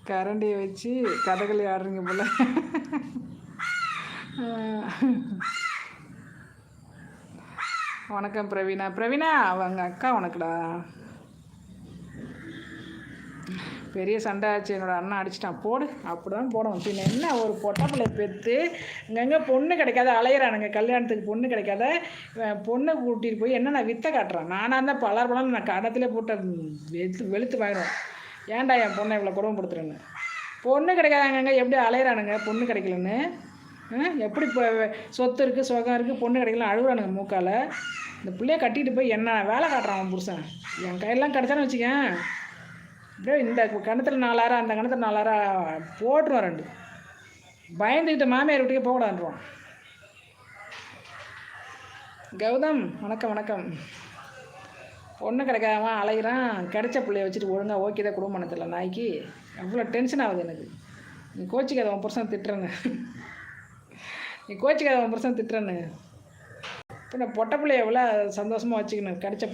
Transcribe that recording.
கரண்டியை வச்சு கதகளி ஆடுறீங்க போல. வணக்கம் பிரவீனா. பிரவீனா அவங்க அக்கா உனக்குடா. பெரிய சண்டை ஆச்சு, என்னோடய அண்ணன் அடிச்சிட்டான். போடு, அப்படி தான் போடணும். பின்ன என்ன, ஒரு பொட்டை பிள்ளை பெற்று இங்கங்கே பொண்ணு கிடைக்காத அலையிறானுங்க. கல்யாணத்துக்கு பொண்ணு கிடைக்காத பொண்ணை கூட்டிகிட்டு போய் என்ன நான் வித்தை காட்டுறேன். நானாக இருந்தால் பலர் நான் கடத்திலே போட்ட வெளுத்து வாங்கிடுவேன். ஏன்டா என் பொண்ணை இவ்வளோ குடும்பப்படுத்துறேன்னு. பொண்ணு கிடைக்காதாங்க, எப்படி அலையிறானுங்க பொண்ணு கிடைக்கலன்னு. எப்படி இப்போ சொத்து இருக்குது, சுகம் இருக்குது, பொண்ணு கிடைக்கலாம் அழுகுறானுங்க மூக்கால். இந்த பிள்ளைய கட்டிட்டு போய் என்ன வேலை காட்டுறான் அவன் புருஷன். என் கையெல்லாம் கிடச்சான்னு வச்சுக்கேன், அப்படியே இந்த கிணத்துல 4000 அந்த கிணத்துல 4000 போட்டுருவான். 2 பயந்துக்கிட்ட மாமியார் வீட்டுக்கே போகக்கூடாதுன்றான். கௌதம் வணக்கம். வணக்கம். பொண்ணு கிடைக்காம அலைகிறான். கிடைச்ச பிள்ளைய வச்சுட்டு ஒழுங்காக ஓகே தான் குடும்பம் பண்ணதில்லை நாய்க்கு. அவ்வளோ டென்ஷன் ஆகுது எனக்கு. நீ கோச்சிக்காத உன் புருஷன் திட்டுறேன்னு. நீ கோச்சிக்காத உன் புருஷன் திட்டுறேன்னு. இப்போ நான் பொட்டை பிள்ளைய எவ்வளோ சந்தோஷமாக வச்சுக்கணும். கிடைச்ச பிள்ளை